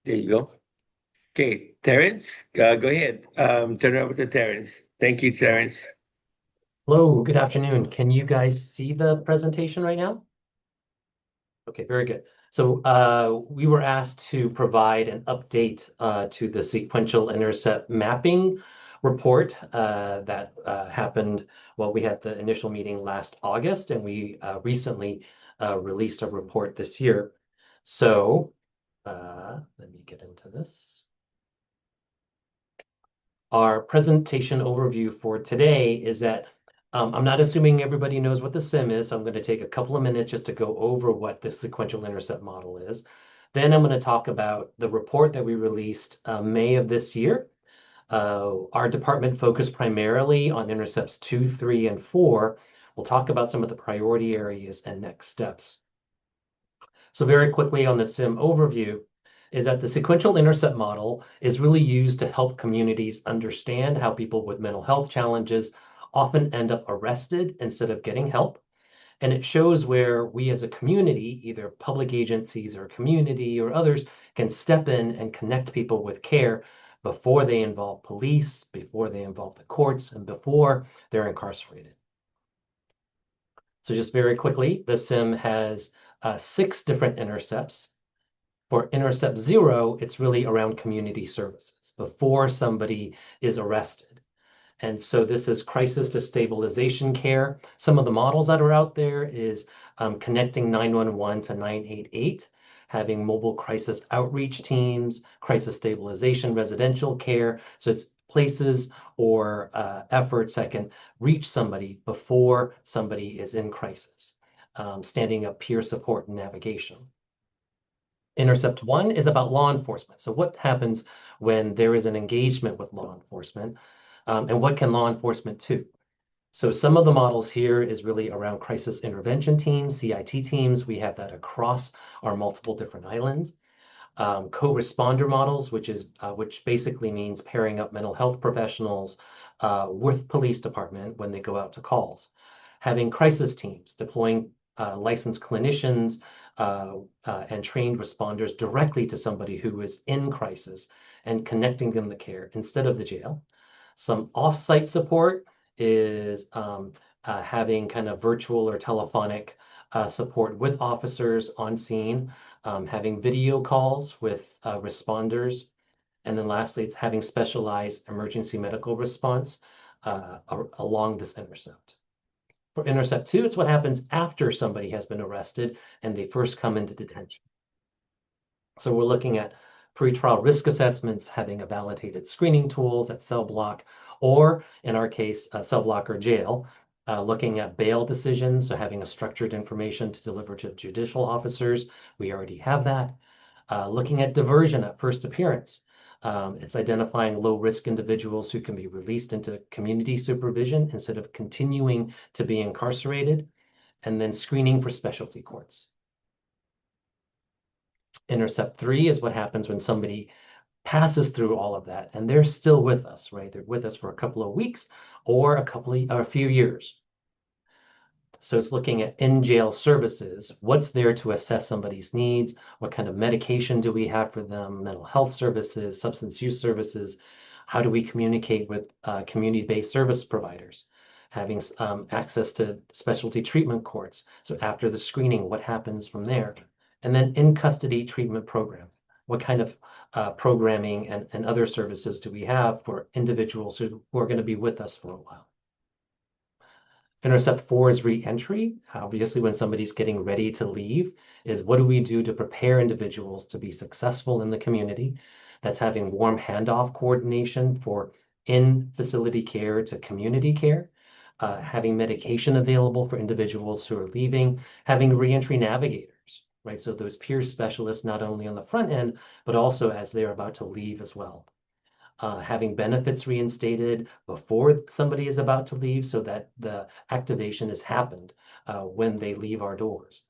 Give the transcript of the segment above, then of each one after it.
There you go. Okay, Terrance, go ahead. Turn it over to Terrance. Thank you, Terrance. Hello, good afternoon. Can you guys see the presentation right now? Okay, very good. So we were asked to provide an update to the sequential intercept mapping report that happened while we had the initial meeting last August, and we recently released a report this year. So let me get into this. Our presentation overview for today is that I'm not assuming everybody knows what the SIM is, so I'm going to take a couple of minutes just to go over what the sequential intercept model is. Then I'm going to talk about the report that we released May of this year. Our department focused primarily on intercepts 2, 3, and 4. We'll talk about some of the priority areas and next steps. So very quickly on the SIM overview, is that the sequential intercept model is really used to help communities understand how people with mental health challenges often end up arrested instead of getting help. And it shows where we as a community, either public agencies or community or others, can step in and connect people with care before they involve police, before they involve the courts, and before they're incarcerated. So just very quickly, the SIM has 6 different intercepts. For intercept 0, it's really around community services before somebody is arrested. And so this is crisis to stabilization care. Some of the models that are out there is connecting 911 to 988, having mobile crisis outreach teams, crisis stabilization, residential care. So it's places or efforts that can reach somebody before somebody is in crisis, standing up peer support and navigation. Intercept 1 is about law enforcement. So what happens when there is an engagement with law enforcement, and what can law enforcement do? So some of the models here is really around crisis intervention teams, CIT teams. We have that across our multiple different islands. Co-responder models, which basically means pairing up mental health professionals with police department when they go out to calls. Having crisis teams, deploying licensed clinicians and trained responders directly to somebody who is in crisis and connecting them to care instead of the jail. Some off-site support is having kind of virtual or telephonic support with officers on scene, having video calls with responders, and then lastly, it's having specialized emergency medical response along this intercept. For intercept 2, it's what happens after somebody has been arrested and they first come into detention. So we're looking at pretrial risk assessments, having a validated screening tools at cell block, or in our case, cell block or jail, looking at bail decisions, so having a structured information to deliver to judicial officers. We already have that. Looking at diversion at first appearance. It's identifying low-risk individuals who can be released into community supervision instead of continuing to be incarcerated, and then screening for specialty courts. Intercept 3 is what happens when somebody passes through all of that and they're still with us, right? They're with us for a couple of weeks or a few years. So it's looking at in-jail services. What's there to assess somebody's needs? What kind of medication do we have for them? Mental health services, substance use services. How do we communicate with community-based service providers? Having access to specialty treatment courts. So after the screening, what happens from there? And then in-custody treatment program. What kind of programming and other services do we have for individuals who are going to be with us for a while? Intercept 4 is reentry. Obviously, when somebody's getting ready to leave, is what do we do to prepare individuals to be successful in the community? That's having warm handoff coordination for in-facility care to community care, having medication available for individuals who are leaving, having reentry navigators, right? So those peer specialists, not only on the front end, but also as they're about to leave as well. Having benefits reinstated before somebody is about to leave so that the activation has happened when they leave our doors.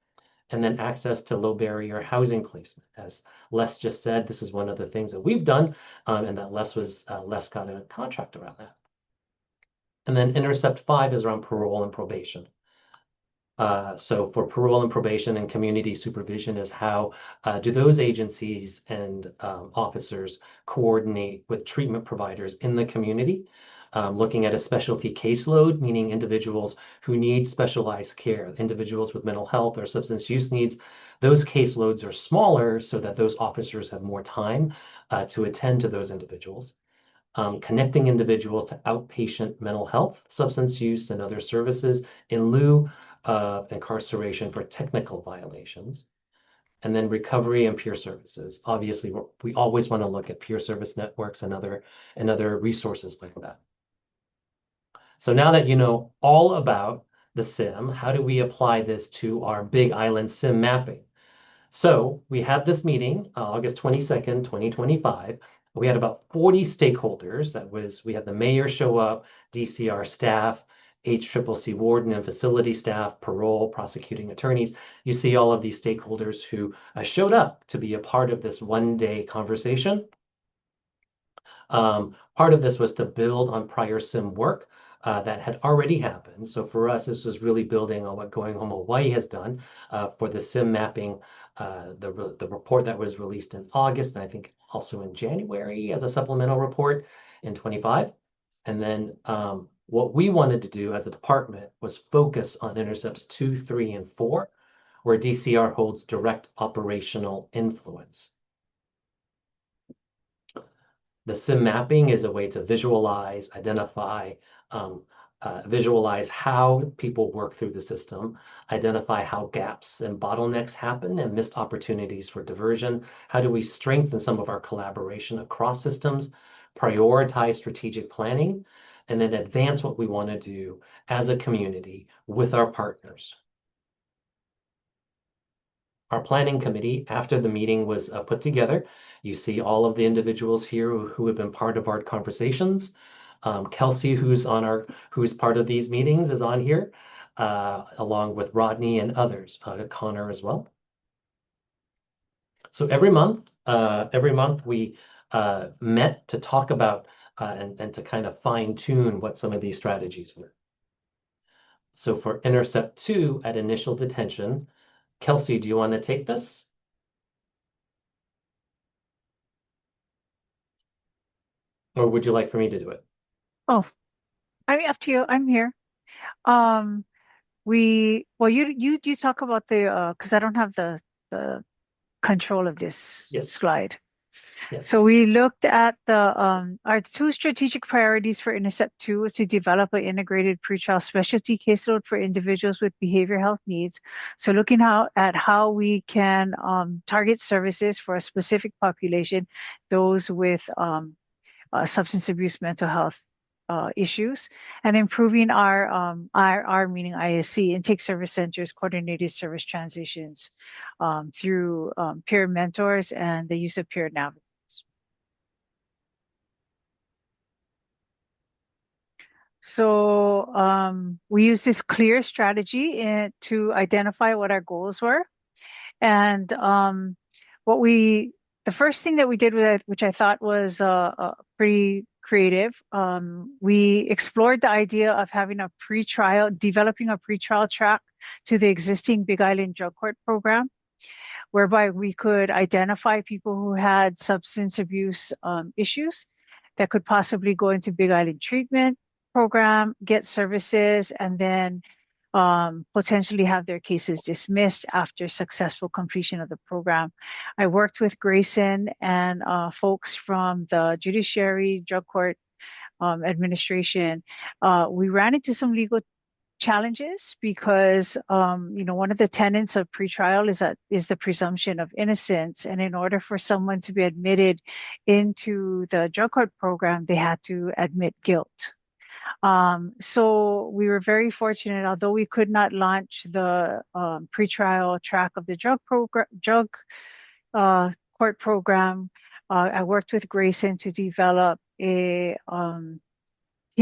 And then access to low barrier housing placement. As Les just said, this is one of the things that we've done, and that Les got a contract around that. And then Intercept 5 is around parole and probation. So for parole and probation and community supervision is how do those agencies and officers coordinate with treatment providers in the community, looking at a specialty caseload, meaning individuals who need specialized care, individuals with mental health or substance use needs. Those caseloads are smaller so that those officers have more time to attend to those individuals. Connecting individuals to outpatient mental health, substance use, and other services in lieu of incarceration for technical violations. And then recovery and peer services. Obviously, we always want to look at peer service networks and other resources like that. So now that you know all about the SIM, how do we apply this to our Big Island SIM mapping? So we had this meeting, August 22nd, 2025. We had about 40 stakeholders. We had the mayor show up, DCR staff, HCCC warden and facility staff, parole, prosecuting attorneys. You see all of these stakeholders who showed up to be a part of this one-day conversation. Part of this was to build on prior SIM work that had already happened. So for us, this was really building on what Going Home Hawaii has done for the SIM mapping, the report that was released in August, and I think also in January as a supplemental report in 25. And then what we wanted to do as a department was focus on Intercepts 2, 3, and 4, where DCR holds direct operational influence. The SIM mapping is a way to visualize, identify, visualize how people work through the system, identify how gaps and bottlenecks happen and missed opportunities for diversion. How do we strengthen some of our collaboration across systems, prioritize strategic planning, and then advance what we want to do as a community with our partners. Our planning committee, after the meeting was put together, you see all of the individuals here who have been part of our conversations. Kelsey, who's part of these meetings, is on here, along with Rodney and others, Connor as well. So every month we met to talk about and to kind of fine tune what some of these strategies were. So for Intercept 2 at initial detention, Kelsey, do you want to take this? Or would you like for me to do it? Oh, I mean, up to you. I'm here. Um, you talk about the because I don't have the control of this Yes. slide. Yes. So we looked at our two strategic priorities for Intercept 2 was to develop an integrated pretrial specialty caseload for individuals with behavioral health needs. So looking at how we can target services for a specific population, those with substance abuse, mental health issues, and improving our meaning ISC, intake service centers, coordinated service transitions through peer mentors and the use of peer navigators. So we use this clear strategy to identify what our goals were. And the first thing that we did with it, which I thought was pretty creative, we explored the idea of developing a pretrial track to the existing Big Island Drug Court program, whereby we could identify people who had substance abuse issues that could possibly go into Big Island treatment program, get services, and then potentially have their cases dismissed after successful completion of the program. I worked with Grayson and folks from the Judiciary Drug Court Administration. We ran into some legal challenges because one of the tenets of pretrial is the presumption of innocence, and in order for someone to be admitted into the drug court program, they had to admit guilt. So we were very fortunate, although we could not launch the pretrial track of the drug court program. I worked with Grayson to develop he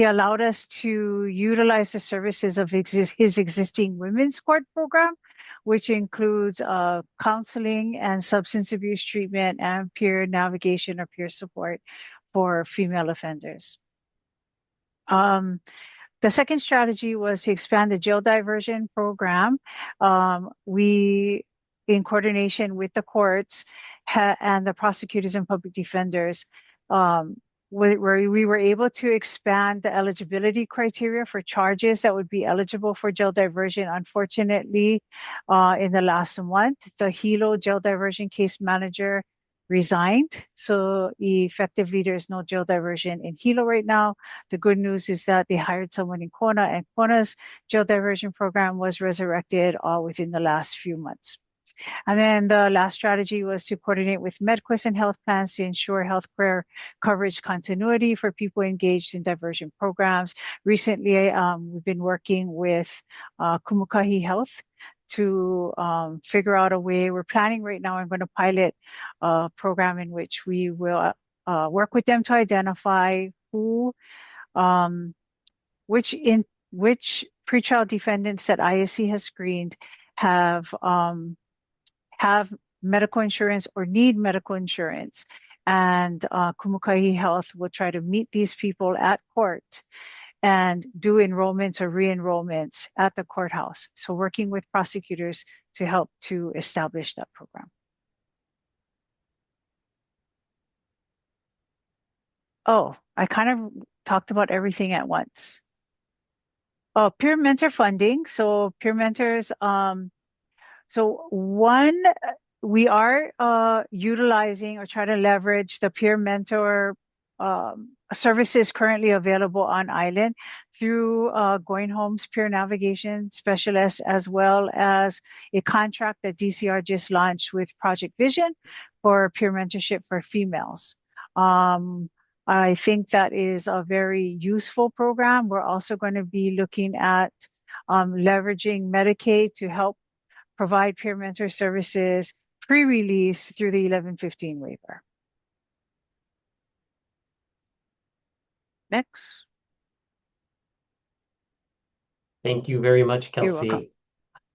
allowed us to utilize the services of his existing women's court program, which includes counseling and substance abuse treatment and peer navigation or peer support for female offenders. The second strategy was to expand the jail diversion program. We, in coordination with the courts and the prosecutors and public defenders, where we were able to expand the eligibility criteria for charges that would be eligible for jail diversion. Unfortunately, in the last month, the Hilo jail diversion case manager resigned. So effectively, there's no jail diversion in Hilo right now. The good news is that they hired someone in Kona, and Kona's jail diversion program was resurrected all within the last few months. And then the last strategy was to coordinate with MedQuest and health plans to ensure healthcare coverage continuity for people engaged in diversion programs. Recently, we've been working with Kumukahi Health to figure out a way. We're planning right now, I'm going to pilot a program in which we will work with them to identify which pretrial defendants that ISC has screened have medical insurance or need medical insurance. And Kumukahi Health will try to meet these people at court and do enrollments or re-enrollments at the courthouse. So working with prosecutors to help to establish that program. Oh, I kind of talked about everything at once. Oh, peer mentor funding. So peer mentors, we are utilizing or try to leverage the peer mentor services currently available on island through Going Home's peer navigation specialist, as well as a contract that DCR just launched with Project Vision for peer mentorship for females. I think that is a very useful program. We're also going to be looking at leveraging Medicaid to help provide peer mentor services pre-release through the 1115 waiver. Next. Thank you very much, You're welcome. Kelsey.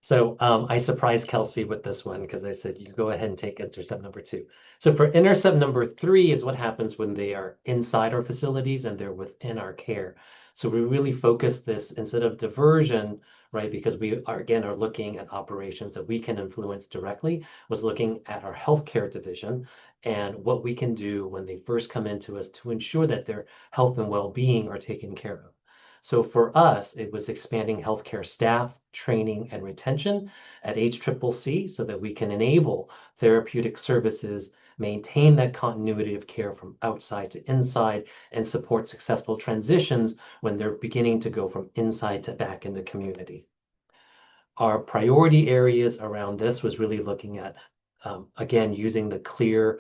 So I surprised Kelsey with this one because I said, you go ahead and take intercept number 2. So for intercept number 3 is what happens when they are inside our facilities and they're within our care. So we really focus this instead of diversion, right? Because we are, again, are looking at operations that we can influence directly, was looking at our healthcare division and what we can do when they first come into us to ensure that their health and well-being are taken care of. So for us, it was expanding healthcare staff, training, and retention at HCCC so that we can enable therapeutic services, maintain that continuity of care from outside to inside, and support successful transitions when they're beginning to go from inside to back in the community. Our priority areas around this was really looking at, again, using the CLEAR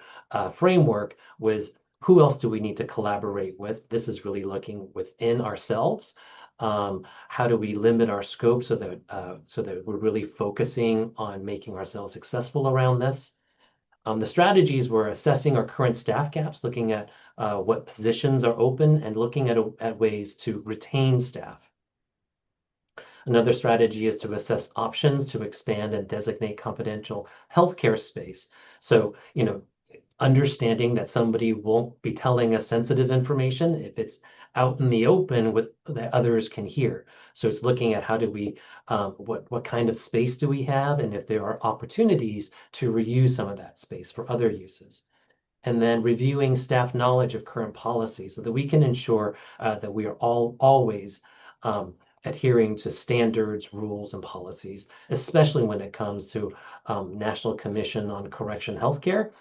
framework was who else do we need to collaborate with? This is really looking within ourselves. How do we limit our scope so that we're really focusing on making ourselves successful around this? The strategies were assessing our current staff gaps, looking at what positions are open and looking at ways to retain staff. Another strategy is to assess options to expand and designate confidential healthcare space. So, understanding that somebody won't be telling us sensitive information if it's out in the open that others can hear. So it's looking at how do we, what kind of space do we have, and if there are opportunities to reuse some of that space for other uses. And then reviewing staff knowledge of current policies so that we can ensure that we are always adhering to standards, rules, and policies, especially when it comes to National Commission on Correction Healthcare.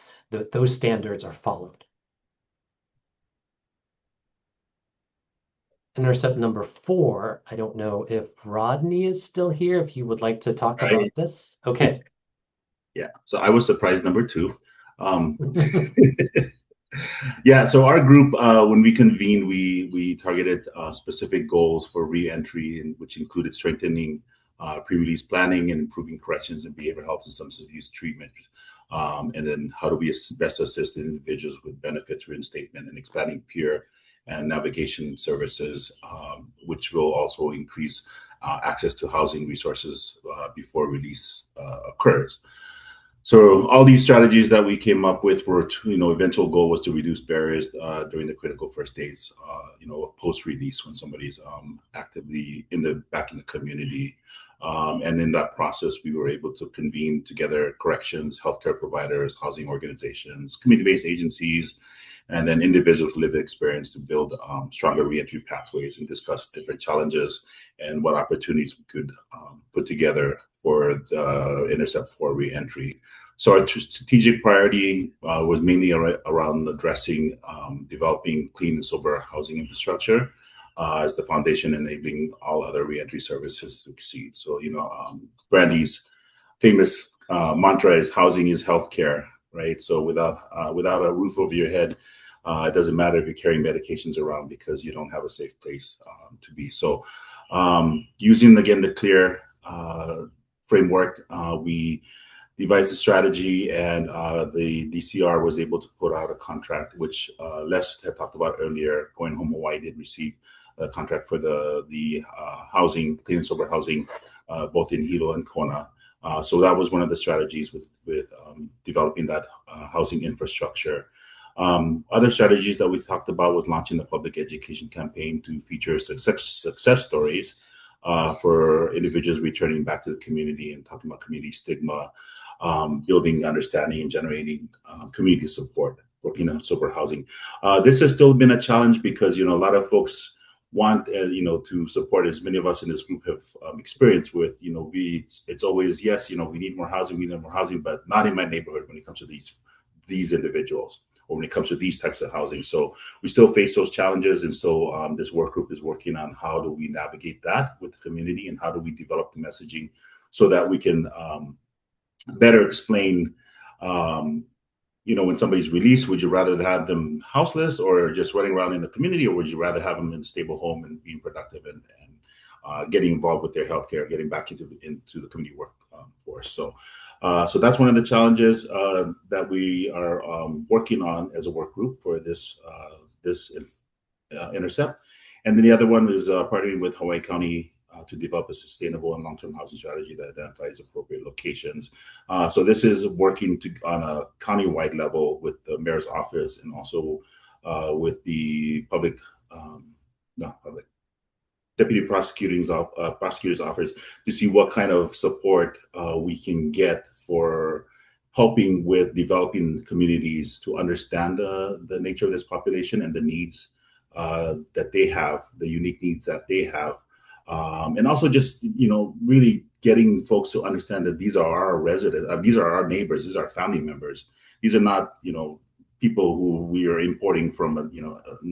Those standards are followed. Intercept number 4, I don't know if Rodney is still here, if you would like to talk about this. Okay. Yeah, so I was surprised number 2. Yeah, so our group, when we convened, we targeted specific goals for reentry, which included strengthening pre-release planning and improving corrections and behavioral health and substance abuse treatment. And then how do we best assist individuals with benefits reinstatement and expanding peer and navigation services, which will also increase access to housing resources before release occurs. So all these strategies that we came up with were, eventual goal was to reduce barriers during the critical first days, of post-release when somebody's actively back in the community. And in that process, we were able to convene together corrections, healthcare providers, housing organizations, community-based agencies, and then individuals with lived experience to build stronger reentry pathways and discuss different challenges and what opportunities we could put together for the Intercept for reentry. So our strategic priority was mainly around addressing developing clean and sober housing infrastructure as the foundation enabling all other reentry services to succeed. So, Brandy's famous mantra is housing is healthcare, right? So without a roof over your head, it doesn't matter if you're carrying medications around because you don't have a safe place to be. So using, again, the clear framework, we devised a strategy, and the DCR was able to put out a contract, which Les had talked about earlier. Going Home Hawaii did receive a contract for the housing, clean and sober housing, both in Hilo and Kona. So that was one of the strategies with developing that housing infrastructure. Other strategies that we talked about was launching a public education campaign to feature success stories for individuals returning back to the community and talking about community stigma, building understanding and generating community support for sober housing. This has still been a challenge because a lot of folks want to support, as many of us in this group have experienced with it's always yes, we need more housing, but not in my neighborhood when it comes to these individuals, or when it comes to these types of housing. So we still face those challenges, and so this work group is working on how do we navigate that with the community, and how do we develop the messaging so that we can better explain when somebody's released, would you rather have them houseless or just running around in the community, or would you rather have them in a stable home and being productive and getting involved with their healthcare, getting back into the community workforce? So that's one of the challenges that we are working on as a work group for this Intercept. And then the other one is partnering with Hawaii County to develop a sustainable and long-term housing strategy that identifies appropriate locations. So this is working on a county-wide level with the mayor's office, and also with the deputy prosecutor's office, to see what kind of support we can get for helping with developing communities to understand the nature of this population and the needs that they have, the unique needs that they have. And also just, really getting folks to understand that these are our residents, these are our neighbors, these are our family members. These are not, people who we are importing from,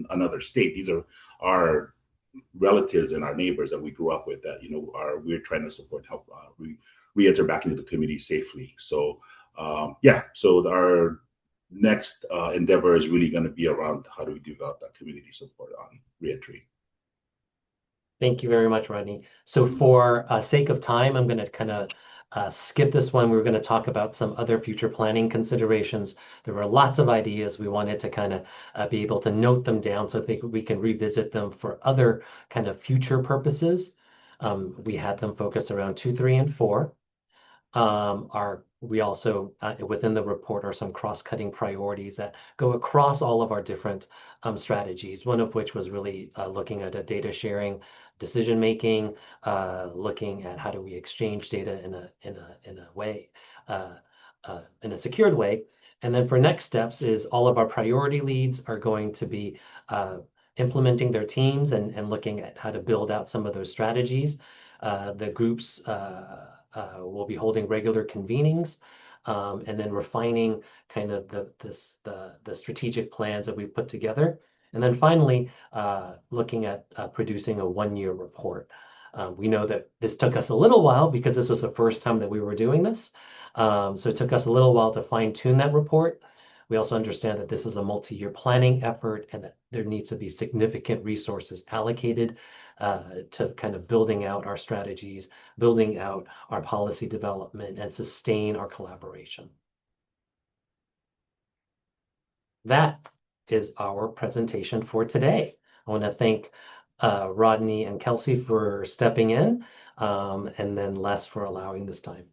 another state. These are our relatives and our neighbors that we grew up with, that, we're trying to support, help re-enter back into the community safely. So, so our next endeavor is really going to be around how do we develop that community support on reentry. Thank you very much, Rodney. So for sake of time, I'm going to kind of skip this one. We're going to talk about some other future planning considerations. There were lots of ideas. We wanted to kind of be able to note them down so that we can revisit them for other kind of future purposes. We had them focused around 2, 3, and 4. We also, within the report, are some cross-cutting priorities that go across all of our different strategies, one of which was really looking at a data sharing, decision-making, looking at how do we exchange data in a way, in a secured way. And then for next steps is all of our priority leads are going to be implementing their teams and looking at how to build out some of those strategies. The groups we'll be holding regular convenings, and then refining kind of the strategic plans that we've put together. And then finally, looking at producing a 1-year report. We know that this took us a little while because this was the first time that we were doing this. So it took us a little while to fine tune that report. We also understand that this is a multi-year planning effort and that there needs to be significant resources allocated to kind of building out our strategies, building out our policy development, and sustain our collaboration. That is our presentation for today. I want to thank Rodney and Kelsey for stepping in, and then Les for allowing this time.